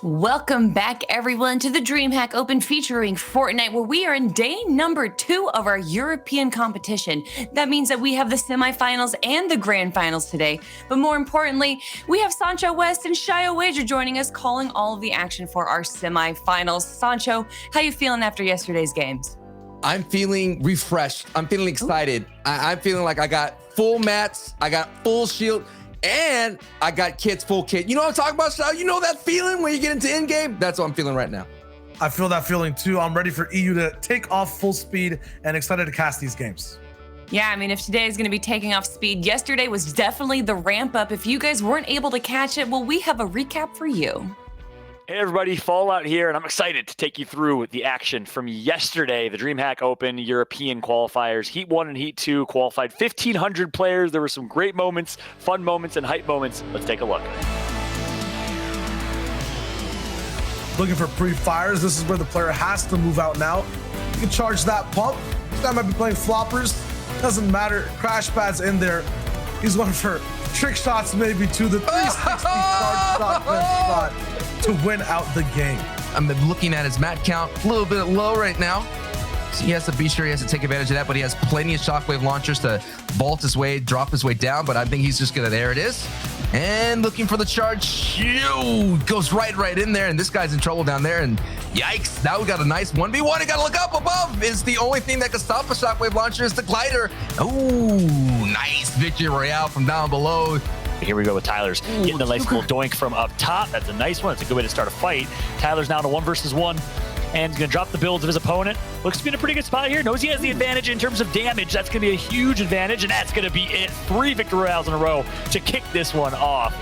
Welcome back, everyone, to the DreamHack Open featuring Fortnite, where we are in day number 2 of our European competition. That means that we have the semifinals and the grand finals today. But more importantly, we have Sancho West and Shio Wager joining us, calling all of the action for our semifinals. Sancho, how you feeling after yesterday's games? I'm feeling refreshed. I'm feeling excited. I'm feeling like I got full mats, I got full shield, and I got Kit's full kit. You know what I'm talking about, Shao? You know that feeling when you get into in-game? That's what I'm feeling right now. I feel that feeling too. I'm ready for EU to take off full speed and excited to cast these games. Yeah, I mean, if today is going to be taking off speed, yesterday was definitely the ramp up. If you guys weren't able to catch it, well, we have a recap for you. Hey everybody, Fallout here, and I'm excited to take you through the action from yesterday, the DreamHack Open European qualifiers. Heat 1 and Heat 2 qualified 1,500 players. There were some great moments, fun moments, and hype moments. Let's take a look. Looking for pre-fires. This is where the player has to move out now. You can charge that pump. This guy might be playing floppers. Doesn't matter. Crash pads in there. He's going for trick shots, maybe to the 360 charge shot to win out the game. I'm looking at his mat count, a little bit low right now. So he has to be sure he has to take advantage of that, but he has plenty of shockwave launchers to vault his way, drop his way down, but I think he's just gonna, there it is. And looking for the charge, goes right in there, and this guy's in trouble down there, and yikes, now we got a nice 1v1. You gotta look up above. Is the only thing that can stop a shockwave launcher is the glider. Oh, nice victory royale from down below. Here we go with Tyler's getting a nice little doink from up top. That's a nice one. It's a good way to start a fight. Tyler's now in a 1 versus 1 and he's going to drop the builds of his opponent. Looks to be in a pretty good spot here. Knows he has the advantage in terms of damage. That's going to be a huge advantage, and that's going to be it. 3 victory royales in a row to kick this one off.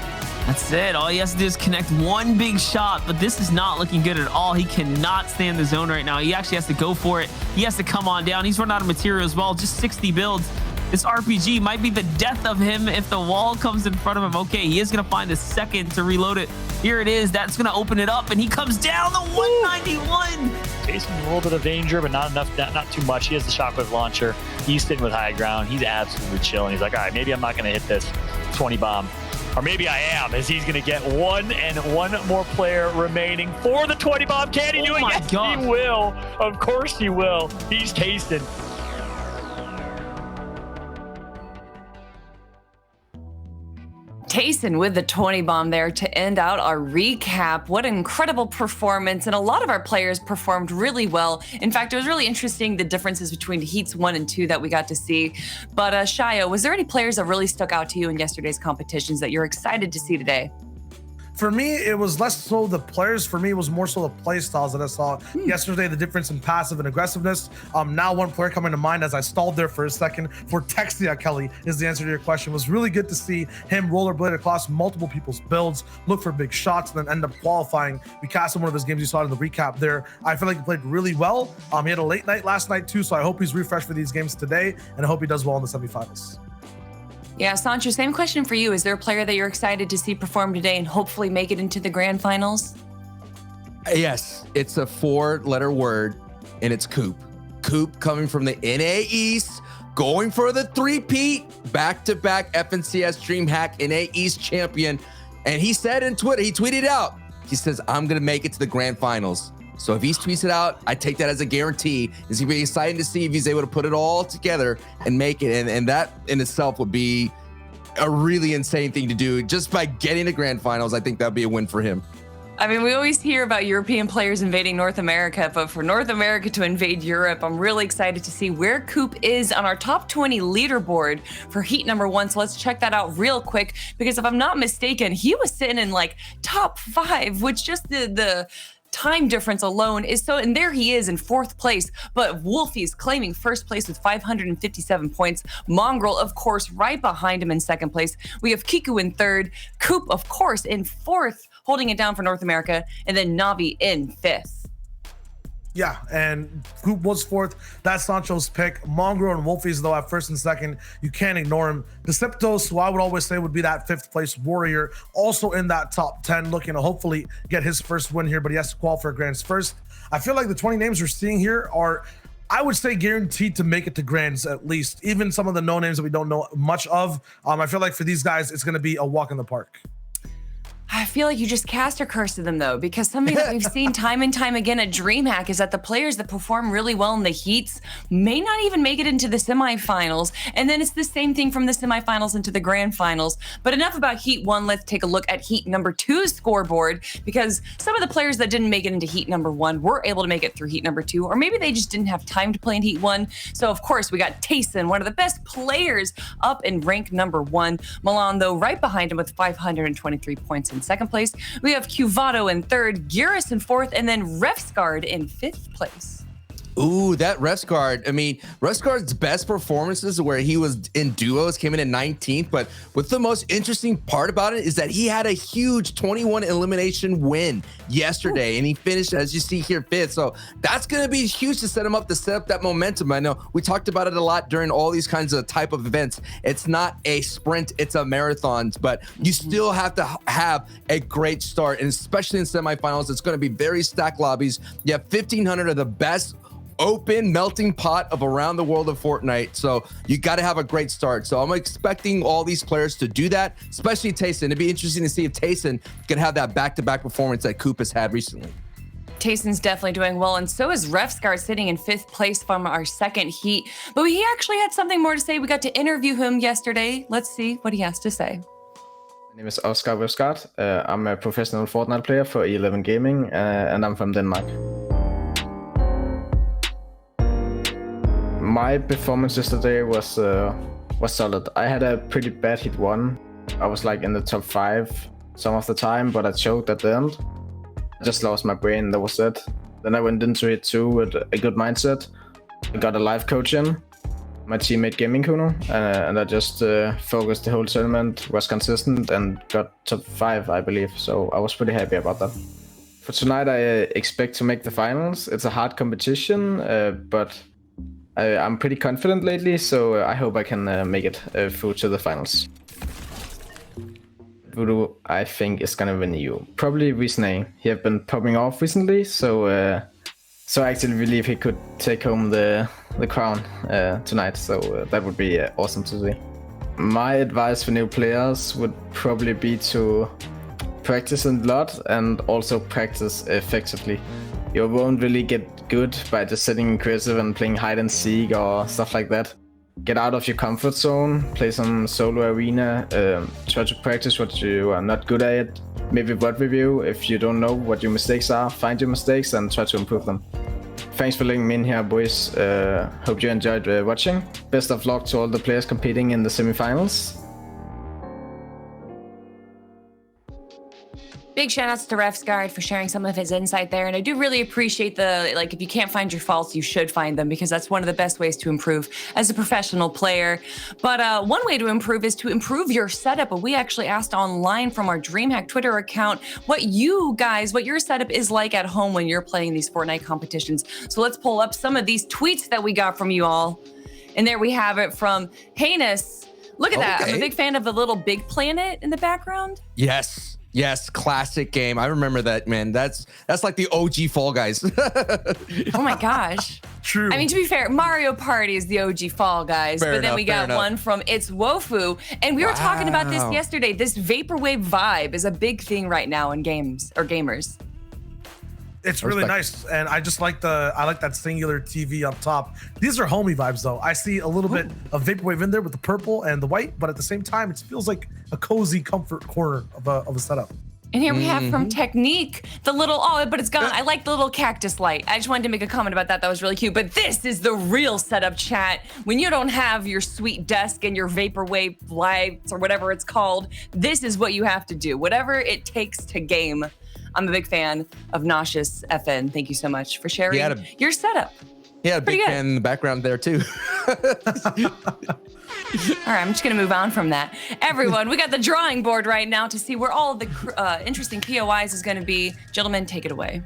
That's it. All he has to do is connect one big shot, but this is not looking good at all. He cannot stay in the zone right now. He actually has to go for it. He has to come on down. He's run out of material as well. Just 60 builds. This RPG might be the death of him if the wall comes in front of him. Okay, he is going to find a second to reload it. Here it is. That's going to open it up, and he comes down the 191. Facing a little bit of danger, but not enough, not too much. He has the shockwave launcher. He's sitting with high ground. He's absolutely chilling. He's like, all right, maybe I'm not going to hit this 20 bomb. Or maybe I am, as he's going to get one more player remaining for the 20 bomb. Can he do it? Yes, God. He will. Of course he will. He's tasting. Tayson with the 20 bomb there to end out our recap. What an incredible performance, and a lot of our players performed really well. In fact, it was really interesting the differences between Heats 1 and 2 that we got to see. But Shio, was there any players that really stuck out to you in yesterday's competitions that you're excited to see today? For me, it was less so the players. For me, it was more so the play styles that I saw yesterday, the difference in passive and aggressiveness. Now one player coming to mind as I stalled there for a second for Textia Kelly is the answer to your question. It was really good to see him rollerblade across multiple people's builds, look for big shots, and then end up qualifying. We cast him one of his games you saw in the recap there. I feel like he played really well. He had a late night last night too, so I hope he's refreshed for these games today, and I hope he does well in the semifinals. Yeah, Sancho, same question for you. Is there a player that you're excited to see perform today and hopefully make it into the grand finals? Yes, it's a 4-letter word, and it's Coop. Coop coming from the NA East, going for the 3-peat, back-to-back FNCS DreamHack NA East champion. And he said in Twitter, he tweeted out, he says, I'm going to make it to the grand finals. So if he tweets it out, I take that as a guarantee. It's going to be exciting to see if he's able to put it all together and make it. And that in itself would be a really insane thing to do. Just by getting to grand finals, I think that'd be a win for him. I mean, we always hear about European players invading North America, but for North America to invade Europe, I'm really excited to see where Coop is on our top 20 leaderboard for Heat number 1. So let's check that out real quick, because if I'm not mistaken, he was sitting in like top 5, which just the time difference alone is so, and there he is in 4th place, but Wolfie's claiming 1st place with 557 points. Mongrel, of course, right behind him in 2nd place. We have Kiku in 3rd, Coop, of course, in 4th, holding it down for North America, and then Navi in 5th. Yeah, and Coop was 4th. That's Sancho's pick. Mongrel and Wolfies, though, at 1st and 2nd. You can't ignore him. Deceptos, who I would always say would be that 5th place warrior, also in that top 10, looking to hopefully get his first win here, but he has to qualify for Grands first. I feel like the 20 names we're seeing here are, I would say, guaranteed to make it to Grands at least. Even some of the no names that we don't know much of. I feel like for these guys, it's going to be a walk in the park. I feel like you just cast a curse to them though, because something that we've seen time and time again at DreamHack is that the players that perform really well in the heats may not even make it into the semifinals. And then it's the same thing from the semifinals into the grand finals. But enough about Heat 1. Let's take a look at Heat number 2's scoreboard, because some of the players that didn't make it into Heat number 1 were able to make it through Heat number 2, or maybe they just didn't have time to play in Heat 1. So of course we got Tayson, one of the best players, up in rank number 1. Milan, though, right behind him with 523 points in second place. We have Cuvado in third, Gyrus in fourth, and then Refsgard in fifth place. Ooh, that Refsgard. I mean, Refsgard's best performances where he was in duos came in at 19th, but what's the most interesting part about it is that he had a huge 21 elimination win yesterday, and he finished, as you see here, fifth. So that's going to be huge to set him up, to set up that momentum. I know we talked about it a lot during all these kinds of type of events. It's not a sprint, it's a marathon, but you still have to have a great start, and especially in semifinals, it's going to be very stacked lobbies. You have 1,500 of the best open melting pot of around the world of Fortnite. So you got to have a great start. So I'm expecting all these players to do that, especially Tayson. It'd be interesting to see if Tayson can have that back-to-back performance that Coop has had recently. Tayson's definitely doing well, and so is Refsgard, sitting in fifth place from our second heat. But he actually had something more to say. We got to interview him yesterday. Let's see what he has to say. My name is Oscar Refsgard. I'm a professional Fortnite player for E11 Gaming, and I'm from Denmark. My performance yesterday was solid. I had a pretty bad hit 1. I was like in the top 5 some of the time, but I choked at the end. I just lost my brain, that was it. Then I went into hit 2 with a good mindset. I got a live coach in, my teammate Gaming Kuno, and I just focused the whole tournament, was consistent, and got top 5, I believe. So I was pretty happy about that. For tonight, I expect to make the finals. It's a hard competition, but I'm pretty confident lately, so I hope I can make it through to the finals. Voodoo, I think, is gonna win you. Probably Wisney. He have been popping off recently, so I actually believe he could take home the crown tonight. So that would be awesome to see. My advice for new players would probably be to practice a lot and also practice effectively. You won't really get good by just sitting aggressive and playing hide and seek or stuff like that. Get out of your comfort zone, play some solo arena, try to practice what you are not good at. Maybe VOD review if you don't know what your mistakes are, find your mistakes and try to improve them. Thanks for letting me in here, boys. Hope you enjoyed watching. Best of luck to all the players competing in the semifinals. Big shout outs to Refsgard for sharing some of his insight there. And I do really appreciate the, like, if you can't find your faults, you should find them, because that's one of the best ways to improve as a professional player. But one way to improve is to improve your setup. And we actually asked online from our DreamHack Twitter account what your setup is like at home when you're playing these Fortnite competitions. So let's pull up some of these tweets that we got from you all. And there we have it from Heinous. Look at that. I'm a big fan of the little big planet in the background. Yes, classic game. I remember that, man. That's like the OG Fall Guys. Oh my gosh. True. I mean, to be fair, Mario Party is the OG Fall Guys, Fair but then enough, we got one from It's Wofu, and we were talking about this yesterday. This vaporwave vibe is a big thing right now in games or gamers. It's really nice, and I just like that singular TV up top. These are homey vibes, though. I see a little bit of vaporwave in there with the purple and the white, but at the same time, it feels like a cozy comfort corner of a setup. And here we have from Technique, the little, but it's gone. I like the little cactus light. I just wanted to make a comment about that. That was really cute. But this is the real setup, chat. When you don't have your sweet desk and your vaporwave lights or whatever it's called, this is what you have to do. Whatever it takes to game. I'm a big fan of Nauseous FN. Thank you so much for sharing your setup. Yeah, a big fan in the background there too. All right, I'm just gonna move on from that. Everyone, we got the drawing board right now to see where all of the interesting POIs is gonna be. Gentlemen, take it away.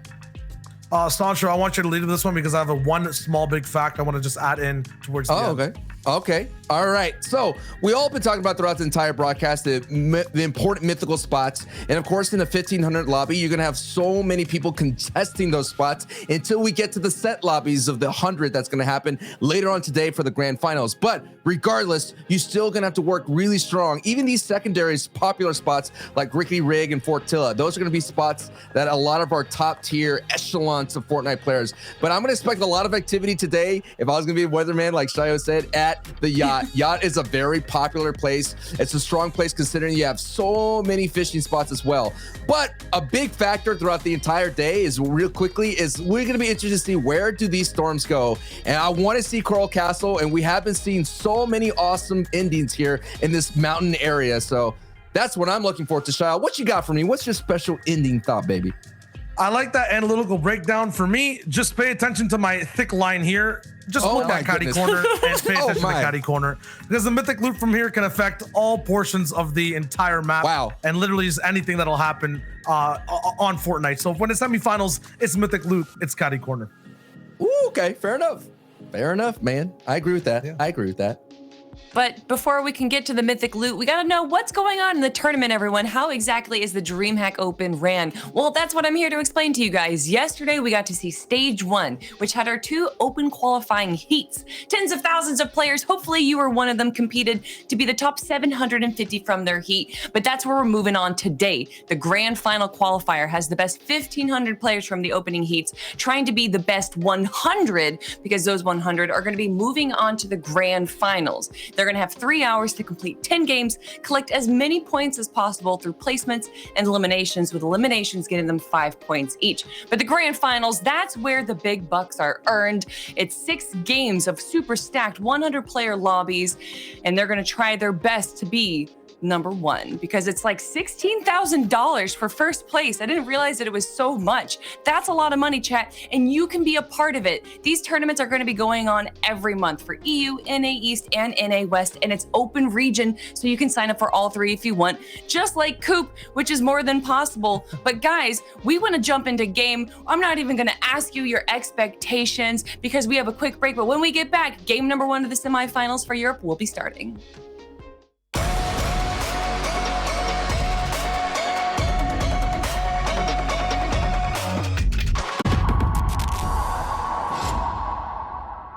Stauncher, I want you to lead with this one because I have one small big fact I want to just add in towards the end. Okay. Okay. All right. So we all been talking about throughout the entire broadcast the important mythical spots. And of course, in the 1500 lobby, you're going to have so many people contesting those spots until we get to the set lobbies of the 100 that's going to happen later on today for the grand finals. But regardless, you're still going to have to work really strong. Even these secondary popular spots like Rickety Rig and Fortilla, those are going to be spots that a lot of our top tier echelons of Fortnite players. But I'm going to expect a lot of activity today. If I was going to be a weatherman, like Shayo said, at the Yacht. Yacht is a very popular place. It's a strong place considering you have so many fishing spots as well. But a big factor throughout the entire day is we're going to be interested to see where do these storms go. And I want to see Coral Castle, and we have been seeing so many awesome endings here in this mountain area. So that's what I'm looking forward to. Shayo, what you got for me? What's your special ending thought, baby? I like that analytical breakdown. For me, just pay attention to my thick line here. Just hold that catty corner and pay attention to the catty corner, because the mythic loot from here can affect all portions of the entire map. Wow. And literally is anything that'll happen on Fortnite. So when it's semifinals, it's mythic loot, it's catty corner. Ooh, okay, fair enough. Fair enough, man. I agree with that. Yeah. I agree with that. But before we can get to the mythic loot, we gotta know what's going on in the tournament, everyone. How exactly is the DreamHack Open ran? Well, that's what I'm here to explain to you guys. Yesterday, we got to see stage 1, which had our 2 open qualifying heats. Tens of thousands of players, hopefully you were one of them, competed to be the top 750 from their heat. But that's where we're moving on today. The grand final qualifier has the best 1,500 players from the opening heats, trying to be the best 100, because those 100 are gonna be moving on to the grand finals. They're going to have 3 hours to complete 10 games, collect as many points as possible through placements and eliminations, with eliminations getting them 5 points each. But the grand finals, that's where the big bucks are earned. It's 6 games of super stacked 100-player lobbies, and they're going to try their best to be number 1, because it's like $16,000 for first place. I didn't realize that it was so much. That's a lot of money, chat, and you can be a part of it. These tournaments are going to be going on every month for EU, NA East, and NA West, and it's open region, so you can sign up for all 3 if you want, just like Coop, which is more than possible. But guys, we want to jump into game. I'm not even going to ask you your expectations because we have a quick break, but when we get back, game number 1 of the semifinals for Europe will be starting.